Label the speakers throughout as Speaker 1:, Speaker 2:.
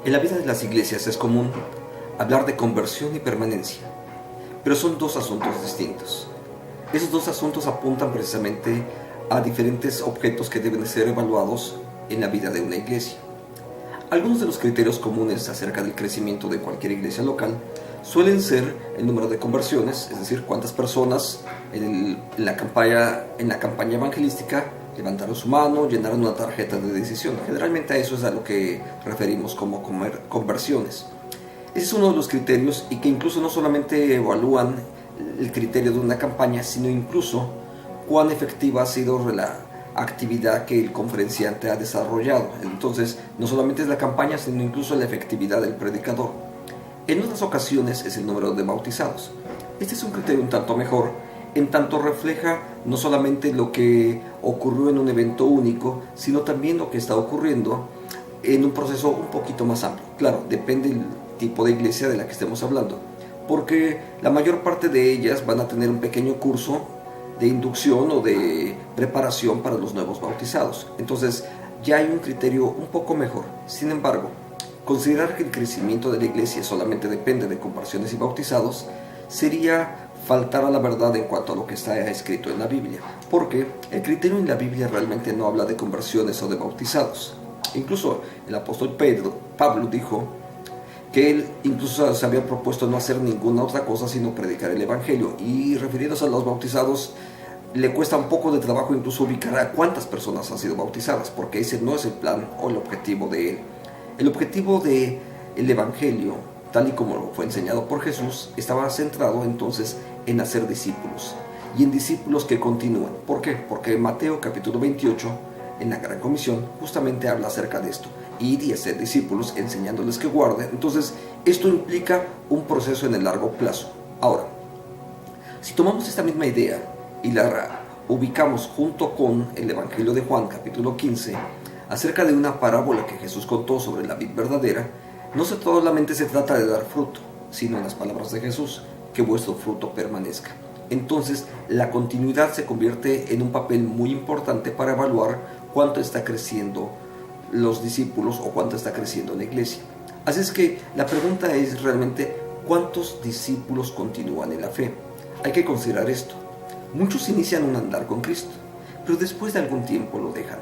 Speaker 1: En la vida de las iglesias es común hablar de conversión y permanencia, pero son dos asuntos distintos. Esos dos asuntos apuntan precisamente a diferentes objetos que deben ser evaluados en la vida de una iglesia. Algunos de los criterios comunes acerca del crecimiento de cualquier iglesia local suelen ser el número de conversiones, es decir, cuántas personas en la campaña evangelística levantaron su mano, llenaron una tarjeta de decisión. Generalmente a eso es a lo que referimos como conversiones. Ese es uno de los criterios, y que incluso no solamente evalúan el criterio de una campaña, sino incluso cuán efectiva ha sido la actividad que el conferenciante ha desarrollado. Entonces, no solamente es la campaña, sino incluso la efectividad del predicador. En otras ocasiones es el número de bautizados. Este es un criterio un tanto mejor, en tanto refleja no solamente lo que ocurrió en un evento único, sino también lo que está ocurriendo en un proceso un poquito más amplio. Claro, depende del tipo de iglesia de la que estemos hablando, porque la mayor parte de ellas van a tener un pequeño curso de inducción o de preparación para los nuevos bautizados. Entonces ya hay un criterio un poco mejor. Sin embargo, considerar que el crecimiento de la iglesia solamente depende de conversiones y bautizados sería faltar a la verdad en cuanto a lo que está escrito en la Biblia, porque el criterio en la Biblia realmente no habla de conversiones o de bautizados. Incluso el apóstol Pablo dijo que él incluso se había propuesto no hacer ninguna otra cosa sino predicar el evangelio, y refiriéndose a los bautizados le cuesta un poco de trabajo incluso ubicar a cuántas personas han sido bautizadas, porque ese no es el plan o el objetivo de él. El objetivo del evangelio, tal y como fue enseñado por Jesús, estaba centrado entonces en hacer discípulos, y en discípulos que continúen. ¿Por qué? Porque Mateo capítulo 28, en la Gran Comisión, justamente habla acerca de esto: ir y hacer discípulos, enseñándoles que guarden. Entonces, esto implica un proceso en el largo plazo. Ahora, si tomamos esta misma idea y la ubicamos junto con el Evangelio de Juan capítulo 15, acerca de una parábola que Jesús contó sobre la vid verdadera, no solamente se trata de dar fruto, sino en las palabras de Jesús: que vuestro fruto permanezca. Entonces, la continuidad se convierte en un papel muy importante para evaluar cuánto está creciendo los discípulos o cuánto está creciendo la iglesia. Así es que la pregunta es realmente: ¿cuántos discípulos continúan en la fe? Hay que considerar esto. Muchos inician un andar con Cristo, pero después de algún tiempo lo dejan.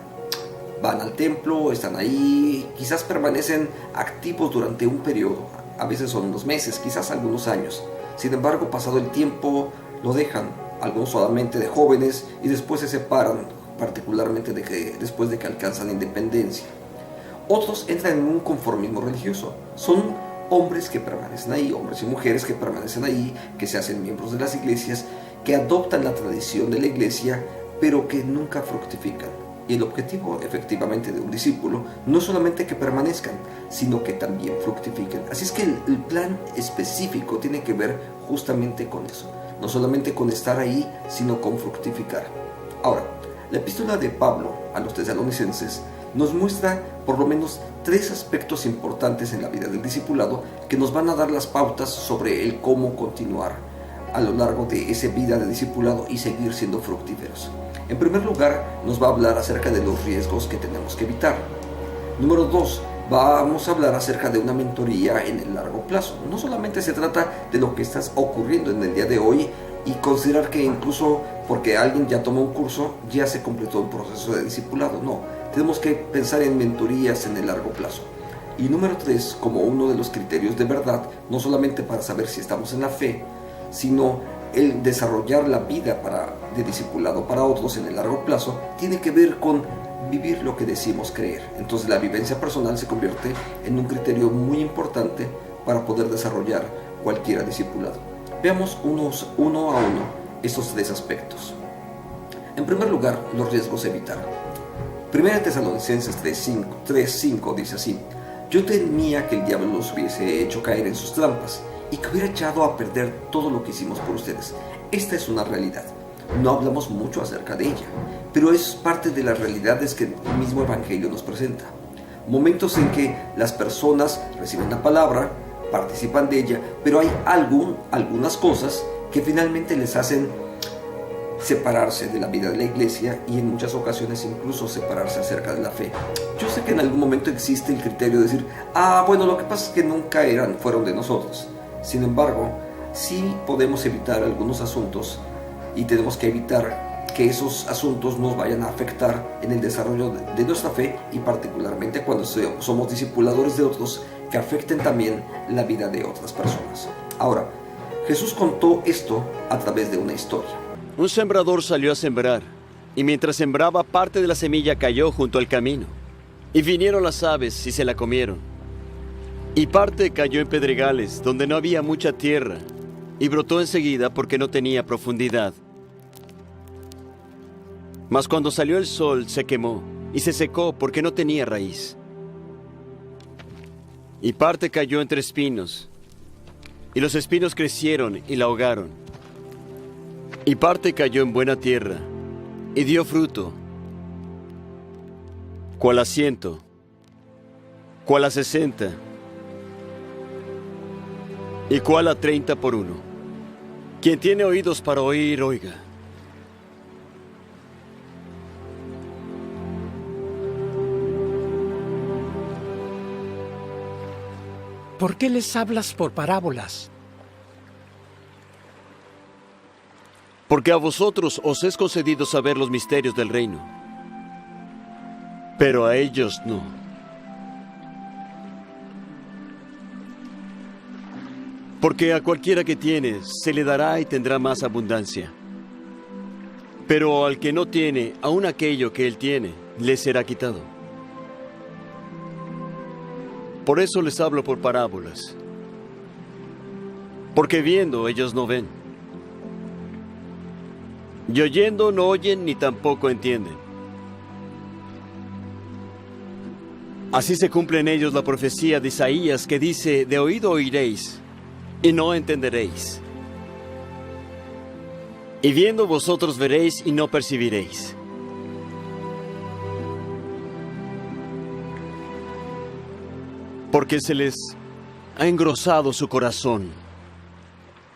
Speaker 1: Van al templo, están ahí, quizás permanecen activos durante un periodo, a veces son unos meses, quizás algunos años. Sin embargo, pasado el tiempo, lo dejan, algunos solamente de jóvenes, y después se separan, particularmente después de que alcanzan independencia. Otros entran en un conformismo religioso. Son hombres que permanecen ahí, hombres y mujeres que permanecen ahí, que se hacen miembros de las iglesias, que adoptan la tradición de la iglesia, pero que nunca fructifican. Y el objetivo, efectivamente, de un discípulo no es solamente que permanezcan, sino que también fructifiquen. Así es que el plan específico tiene que ver justamente con eso. No solamente con estar ahí, sino con fructificar. Ahora, la epístola de Pablo a los tesalonicenses nos muestra por lo menos 3 aspectos importantes en la vida del discipulado que nos van a dar las pautas sobre el cómo continuar a lo largo de esa vida de discipulado y seguir siendo fructíferos. En primer lugar, nos va a hablar acerca de los riesgos que tenemos que evitar. Número 2, vamos a hablar acerca de una mentoría en el largo plazo. No solamente se trata de lo que está ocurriendo en el día de hoy y considerar que incluso porque alguien ya tomó un curso, ya se completó el proceso de discipulado. No, tenemos que pensar en mentorías en el largo plazo. Y número 3, como uno de los criterios de verdad, no solamente para saber si estamos en la fe, sino el desarrollar la vida de discipulado para otros en el largo plazo, tiene que ver con vivir lo que decimos creer. Entonces la vivencia personal se convierte en un criterio muy importante para poder desarrollar cualquier discipulado. Veamos uno a uno estos 3 aspectos. En primer lugar, los riesgos a evitar. 1 Tesalonicenses 3:5 dice así: yo temía que el diablo los hubiese hecho caer en sus trampas y que hubiera echado a perder todo lo que hicimos por ustedes. Esta es una realidad. No hablamos mucho acerca de ella, pero es parte de las realidades que el mismo Evangelio nos presenta. Momentos en que las personas reciben la palabra, participan de ella, pero hay algunas cosas que finalmente les hacen separarse de la vida de la iglesia y en muchas ocasiones incluso separarse acerca de la fe. Yo sé que en algún momento existe el criterio de decir, bueno, lo que pasa es que nunca fueron de nosotros. Sin embargo, sí podemos evitar algunos asuntos y tenemos que evitar que esos asuntos nos vayan a afectar en el desarrollo de nuestra fe, y particularmente cuando somos discipuladores de otros, que afecten también la vida de otras personas. Ahora, Jesús contó esto a través de una historia.
Speaker 2: Un sembrador salió a sembrar, y mientras sembraba, parte de la semilla cayó junto al camino, y vinieron las aves y se la comieron. Y parte cayó en pedregales, donde no había mucha tierra, y brotó enseguida porque no tenía profundidad. Mas cuando salió el sol se quemó, y se secó porque no tenía raíz. Y parte cayó entre espinos, y los espinos crecieron y la ahogaron. Y parte cayó en buena tierra, y dio fruto, cuál a 100, cuál a 60, y cuál a 30 por uno. Quien tiene oídos para oír, oiga.
Speaker 3: ¿Por qué les hablas por parábolas?
Speaker 2: Porque a vosotros os es concedido saber los misterios del reino, pero a ellos no. Porque a cualquiera que tiene se le dará y tendrá más abundancia, pero al que no tiene, aun aquello que él tiene, le será quitado. Por eso les hablo por parábolas, porque viendo ellos no ven, y oyendo no oyen ni tampoco entienden. Así se cumple en ellos la profecía de Isaías, que dice: de oído oiréis y no entenderéis, y viendo vosotros veréis y no percibiréis. Porque se les ha engrosado su corazón,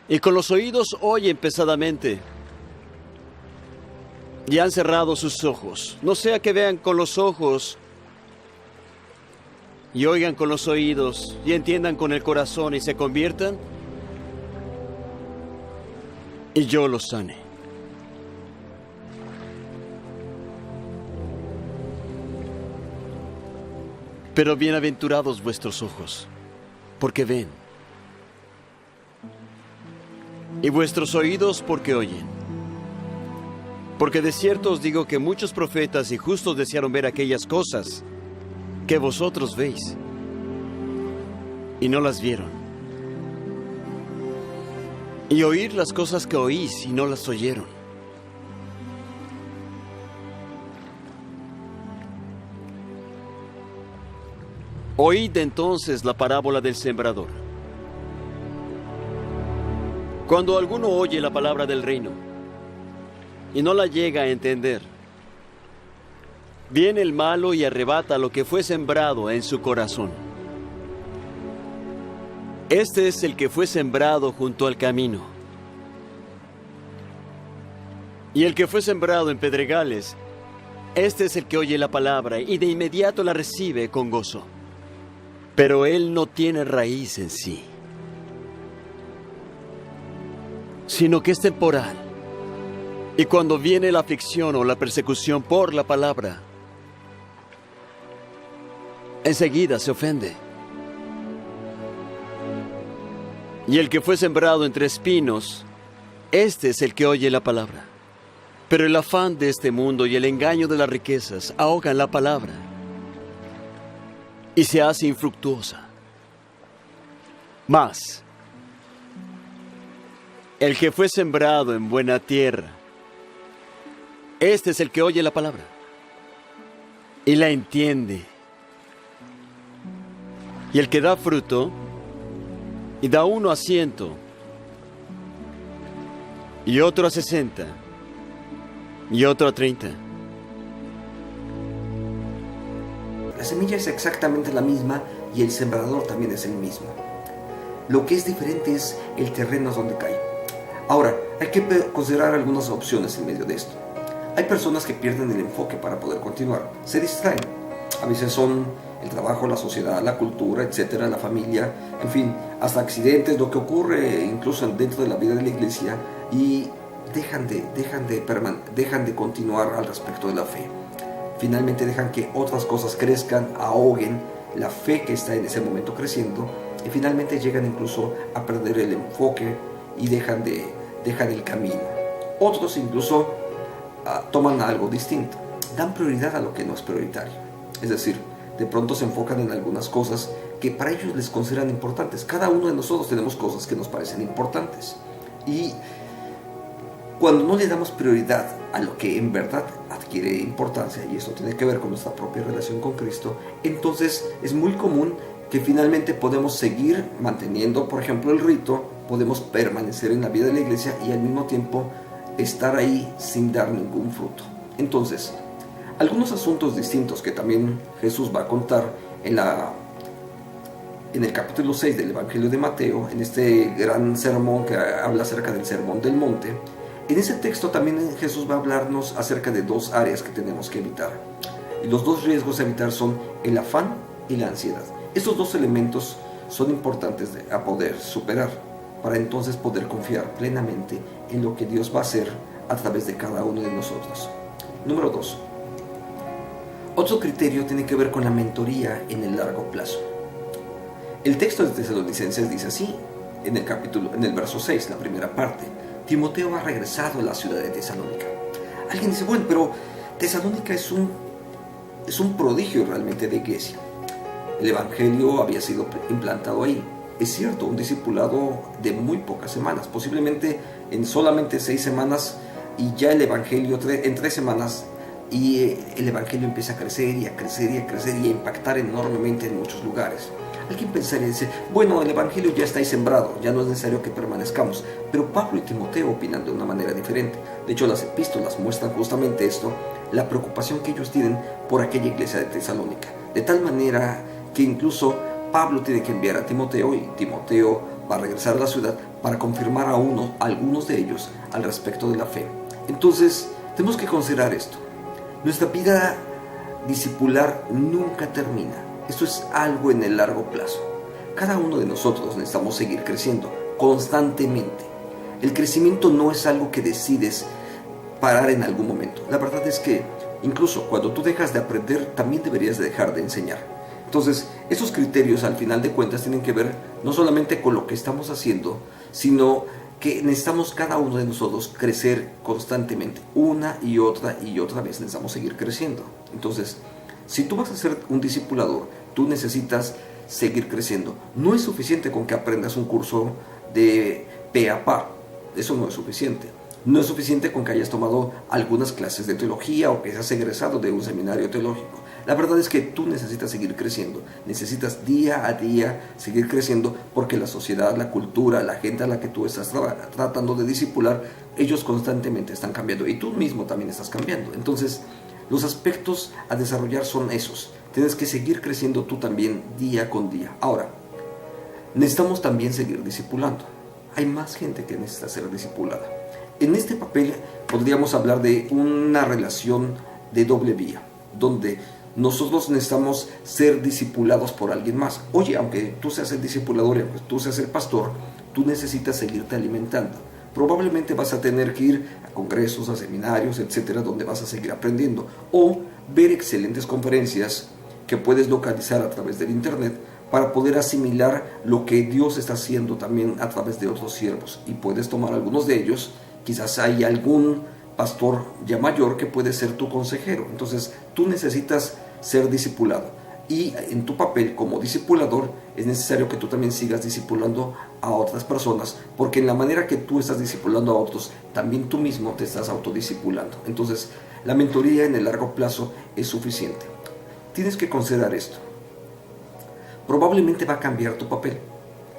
Speaker 2: y con los oídos oyen pesadamente, y han cerrado sus ojos, no sea que vean con los ojos, y oigan con los oídos, y entiendan con el corazón, y se conviertan, y yo los sane. Pero bienaventurados vuestros ojos, porque ven, y vuestros oídos porque oyen. Porque de cierto os digo que muchos profetas y justos desearon ver aquellas cosas que vosotros veis, y no las vieron, y oír las cosas que oís y no las oyeron. Oíd entonces la parábola del sembrador. Cuando alguno oye la palabra del reino y no la llega a entender, viene el malo y arrebata lo que fue sembrado en su corazón. Este es el que fue sembrado junto al camino. Y el que fue sembrado en pedregales, este es el que oye la palabra y de inmediato la recibe con gozo. Pero él no tiene raíz en sí, sino que es temporal. Y cuando viene la aflicción o la persecución por la palabra, enseguida se ofende. Y el que fue sembrado entre espinos, este es el que oye la palabra. Pero el afán de este mundo y el engaño de las riquezas ahogan la palabra, y se hace infructuosa. Mas el que fue sembrado en buena tierra, este es el que oye la palabra y la entiende. Y el que da fruto, y da uno a 100, y otro a 60, y otro a 30.
Speaker 1: La semilla es exactamente la misma y el sembrador también es el mismo. Lo que es diferente es el terreno donde cae. Ahora, hay que considerar algunas opciones en medio de esto. Hay personas que pierden el enfoque para poder continuar, se distraen. A veces son el trabajo, la sociedad, la cultura, etcétera, la familia, en fin, hasta accidentes, lo que ocurre incluso dentro de la vida de la iglesia, y dejan de continuar al respecto de la fe. Finalmente dejan que otras cosas crezcan, ahoguen la fe que está en ese momento creciendo, y finalmente llegan incluso a perder el enfoque y dejan el camino. Otros incluso toman algo distinto, dan prioridad a lo que no es prioritario. Es decir, de pronto se enfocan en algunas cosas que para ellos les consideran importantes. Cada uno de nosotros tenemos cosas que nos parecen importantes, y cuando no le damos prioridad a lo que en verdad adquiere importancia, y esto tiene que ver con nuestra propia relación con Cristo, entonces es muy común que finalmente podemos seguir manteniendo, por ejemplo, el rito, podemos permanecer en la vida de la iglesia y al mismo tiempo estar ahí sin dar ningún fruto. Entonces, algunos asuntos distintos que también Jesús va a contar en el capítulo 6 del Evangelio de Mateo, en este gran sermón que habla acerca del Sermón del Monte. En ese texto también Jesús va a hablarnos acerca de dos áreas que tenemos que evitar. Y los dos riesgos a evitar son el afán y la ansiedad. Estos dos elementos son importantes a poder superar, para entonces poder confiar plenamente en lo que Dios va a hacer a través de cada uno de nosotros. Número 2. Otro criterio tiene que ver con la mentoría en el largo plazo. El texto de Tesalonicenses dice así, en el verso 6, la primera parte: Timoteo ha regresado a la ciudad de Tesalónica. Alguien dice, bueno, pero Tesalónica es un prodigio realmente de iglesia. El evangelio había sido implantado ahí. Es cierto, un discipulado de muy pocas semanas, posiblemente en solamente 6 semanas, y ya el evangelio en 3 semanas, y el evangelio empieza a crecer y a crecer y a crecer y a impactar enormemente en muchos lugares. Alguien pensaría y dice, bueno, el evangelio ya está ahí sembrado, ya no es necesario que permanezcamos. Pero Pablo y Timoteo opinan de una manera diferente. De hecho, las epístolas muestran justamente esto, la preocupación que ellos tienen por aquella iglesia de Tesalónica. De tal manera que incluso Pablo tiene que enviar a Timoteo, y Timoteo va a regresar a la ciudad para confirmar a algunos de ellos al respecto de la fe. Entonces, tenemos que considerar esto. Nuestra vida discipular nunca termina. Esto es algo en el largo plazo. Cada uno de nosotros necesitamos seguir creciendo constantemente. El crecimiento no es algo que decides parar en algún momento. La verdad es que incluso cuando tú dejas de aprender, también deberías de dejar de enseñar. Entonces, esos criterios al final de cuentas tienen que ver no solamente con lo que estamos haciendo, sino que necesitamos cada uno de nosotros crecer constantemente. Una y otra vez necesitamos seguir creciendo. Entonces, si tú vas a ser un discipulador, tú necesitas seguir creciendo. No es suficiente con que aprendas un curso de pe a pa. Eso no es suficiente. No es suficiente con que hayas tomado algunas clases de teología o que hayas egresado de un seminario teológico. La verdad es que tú necesitas seguir creciendo. Necesitas día a día seguir creciendo, porque la sociedad, la cultura, la gente a la que tú estás tratando de discipular, ellos constantemente están cambiando y tú mismo también estás cambiando. Entonces, los aspectos a desarrollar son esos. Tienes que seguir creciendo tú también día con día. Ahora, necesitamos también seguir discipulando. Hay más gente que necesita ser discipulada. En este papel podríamos hablar de una relación de doble vía, donde nosotros necesitamos ser discipulados por alguien más. Oye, aunque tú seas el discipulador y aunque tú seas el pastor, tú necesitas seguirte alimentando. Probablemente vas a tener que ir a congresos, a seminarios, etcétera, donde vas a seguir aprendiendo, o ver excelentes conferencias que puedes localizar a través del internet para poder asimilar lo que Dios está haciendo también a través de otros siervos, y puedes tomar algunos de ellos. Quizás hay algún pastor ya mayor que puede ser tu consejero. Entonces tú necesitas ser discipulado, y en tu papel como discipulador es necesario que tú también sigas discipulando a otras personas, porque en la manera que tú estás discipulando a otros, también tú mismo te estás autodiscipulando. Entonces la mentoría en el largo plazo es suficiente. Tienes que considerar esto. Probablemente va a cambiar tu papel.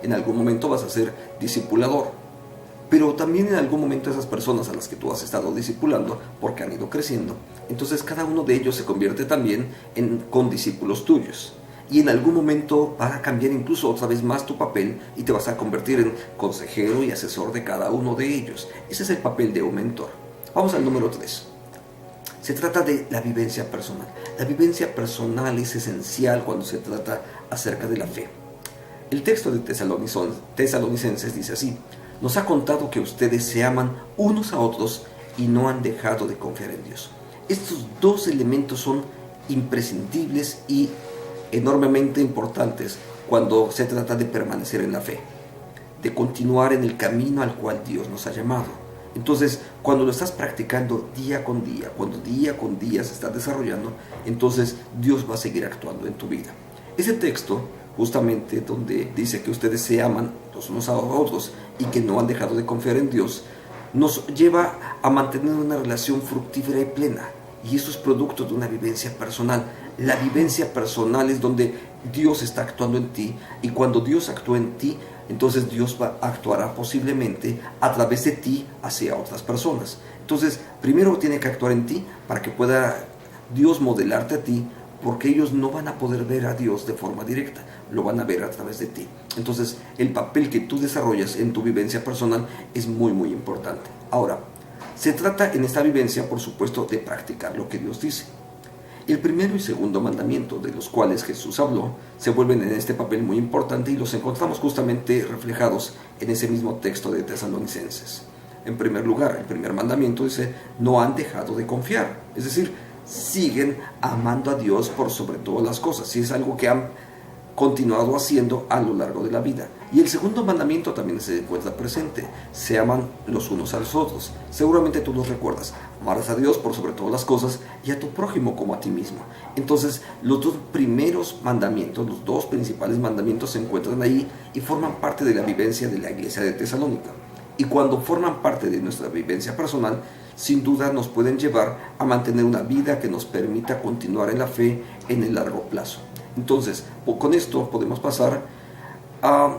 Speaker 1: En algún momento vas a ser discipulador, pero también en algún momento esas personas a las que tú has estado discipulando, porque han ido creciendo, entonces cada uno de ellos se convierte también en condiscípulos tuyos. y en algún momento va a cambiar incluso otra vez más tu papel y te vas a convertir en consejero y asesor de cada uno de ellos. Ese es el papel de un mentor. Vamos al número 3. Se trata de la vivencia personal. La vivencia personal es esencial cuando se trata acerca de la fe. El texto de Tesalonicenses dice así: nos ha contado que ustedes se aman unos a otros y no han dejado de confiar en Dios. Estos dos elementos son imprescindibles y enormemente importantes cuando se trata de permanecer en la fe, de continuar en el camino al cual Dios nos ha llamado. Entonces, cuando lo estás practicando día con día, cuando día con día se está desarrollando, entonces Dios va a seguir actuando en tu vida. Ese texto, justamente donde dice que ustedes se aman los unos a otros y que no han dejado de confiar en Dios, nos lleva a mantener una relación fructífera y plena. Y eso es producto de una vivencia personal. La vivencia personal es donde Dios está actuando en ti, y cuando Dios actúa en ti, entonces Dios actuará posiblemente a través de ti hacia otras personas. Entonces, primero tiene que actuar en ti para que pueda Dios modelarte a ti, porque ellos no van a poder ver a Dios de forma directa, lo van a ver a través de ti. Entonces, el papel que tú desarrollas en tu vivencia personal es muy, muy importante. Ahora, se trata en esta vivencia, por supuesto, de practicar lo que Dios dice. El primero y segundo mandamiento, de los cuales Jesús habló, se vuelven en este papel muy importante y los encontramos justamente reflejados en ese mismo texto de Tesalonicenses. En primer lugar, el primer mandamiento dice: no han dejado de confiar. Es decir, siguen amando a Dios por sobre todas las cosas. Y es algo que han continuado haciendo a lo largo de la vida. Y el segundo mandamiento también se encuentra presente: se aman los unos a los otros. Seguramente tú lo recuerdas: amarás a Dios por sobre todas las cosas y a tu prójimo como a ti mismo. Entonces, los dos primeros mandamientos, los dos principales mandamientos, se encuentran ahí y forman parte de la vivencia de la iglesia de Tesalónica. Y cuando forman parte de nuestra vivencia personal, sin duda nos pueden llevar a mantener una vida que nos permita continuar en la fe en el largo plazo. Entonces, con esto podemos pasar a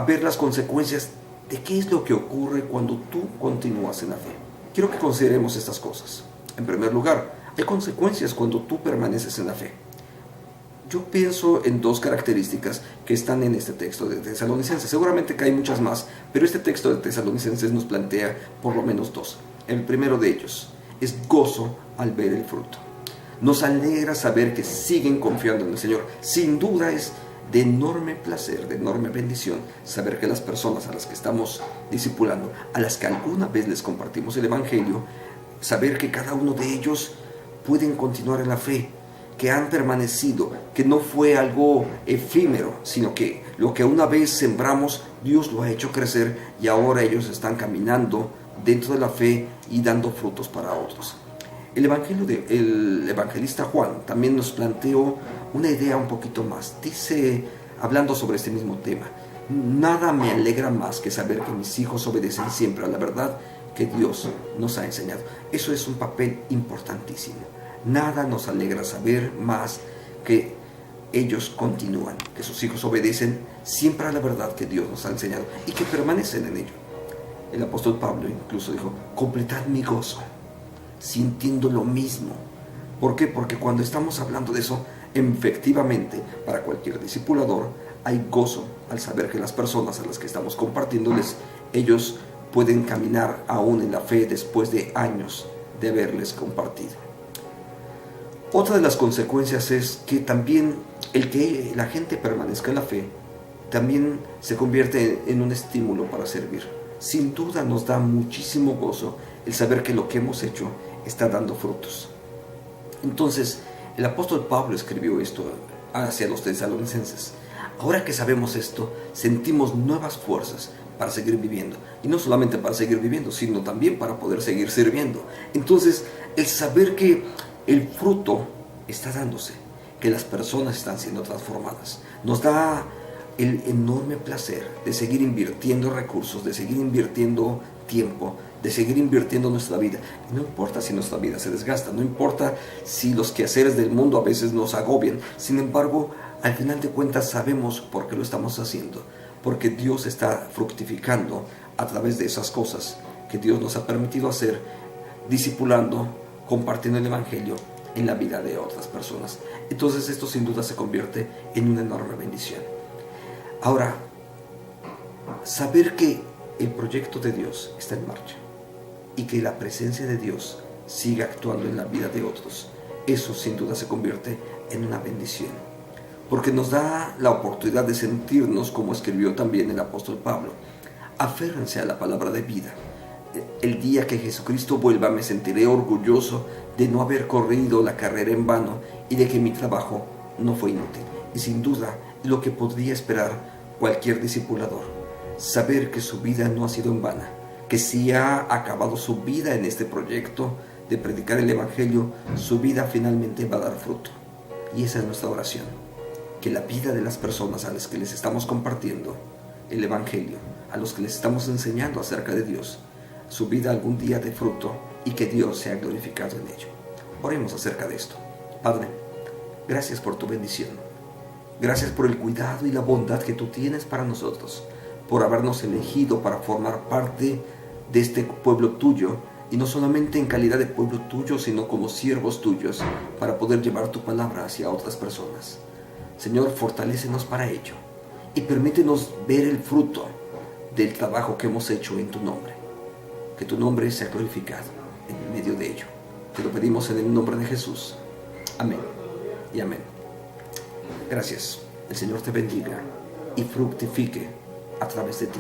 Speaker 1: ver las consecuencias de qué es lo que ocurre cuando tú continúas en la fe. Quiero que consideremos estas cosas. En primer lugar, hay consecuencias cuando tú permaneces en la fe. Yo pienso en dos características que están en este texto de Tesalonicenses. Seguramente que hay muchas más, pero este texto de Tesalonicenses nos plantea por lo menos dos. El primero de ellos es gozo al ver el fruto. Nos alegra saber que siguen confiando en el Señor. Sin duda es de enorme placer, de enorme bendición saber que las personas a las que estamos discipulando, a las que alguna vez les compartimos el Evangelio, saber que cada uno de ellos pueden continuar en la fe, que han permanecido, que no fue algo efímero, sino que lo que una vez sembramos, Dios lo ha hecho crecer y ahora ellos están caminando dentro de la fe y dando frutos para otros. El evangelista Juan también nos planteó una idea un poquito más. Dice, hablando sobre este mismo tema: nada me alegra más que saber que mis hijos obedecen siempre a la verdad que Dios nos ha enseñado. Eso es un papel importantísimo. Nada nos alegra saber más que ellos continúan, que sus hijos obedecen siempre a la verdad que Dios nos ha enseñado y que permanecen en ello. El apóstol Pablo incluso dijo: completad mi gozo, sintiendo lo mismo. ¿Por qué? Porque cuando estamos hablando de eso, efectivamente, para cualquier discipulador, hay gozo al saber que las personas a las que estamos compartiéndoles, ellos pueden caminar aún en la fe después de años de haberles compartido. Otra de las consecuencias es que también el que la gente permanezca en la fe también se convierte en un estímulo para servir. Sin duda nos da muchísimo gozo el saber que lo que hemos hecho está dando frutos. Entonces, el apóstol Pablo escribió esto hacia los tesalonicenses. Ahora que sabemos esto, sentimos nuevas fuerzas para seguir viviendo. Y no solamente para seguir viviendo, sino también para poder seguir sirviendo. Entonces, el saber que el fruto está dándose, que las personas están siendo transformadas, nos da el enorme placer de seguir invirtiendo recursos, de seguir invirtiendo tiempo, de seguir invirtiendo nuestra vida. Y no importa si nuestra vida se desgasta, no importa si los quehaceres del mundo a veces nos agobian. Sin embargo, al final de cuentas sabemos por qué lo estamos haciendo, porque Dios está fructificando a través de esas cosas que Dios nos ha permitido hacer, discipulando, compartiendo el Evangelio en la vida de otras personas. Entonces esto sin duda se convierte en una enorme bendición. Ahora, saber que el proyecto de Dios está en marcha y que la presencia de Dios sigue actuando en la vida de otros, eso sin duda se convierte en una bendición, porque nos da la oportunidad de sentirnos, como escribió también el apóstol Pablo, aférrense a la palabra de vida. El día que Jesucristo vuelva me sentiré orgulloso de no haber corrido la carrera en vano y de que mi trabajo no fue inútil. Y sin duda lo que podría esperar cualquier discipulador, saber que su vida no ha sido en vano, que si ha acabado su vida en este proyecto de predicar el Evangelio, su vida finalmente va a dar fruto. Y esa es nuestra oración, que la vida de las personas a las que les estamos compartiendo el Evangelio, a los que les estamos enseñando acerca de Dios, su vida algún día dé fruto y que Dios sea glorificado en ello. Oremos acerca de esto. Padre, gracias por tu bendición. Gracias por el cuidado y la bondad que tú tienes para nosotros, por habernos elegido para formar parte de este pueblo tuyo, y no solamente en calidad de pueblo tuyo, sino como siervos tuyos, para poder llevar tu palabra hacia otras personas. Señor, fortalécenos para ello y permítenos ver el fruto del trabajo que hemos hecho en tu nombre. Que tu nombre sea glorificado en medio de ello. Te lo pedimos en el nombre de Jesús. Amén y amén. Gracias. El Señor te bendiga y fructifique a través de ti.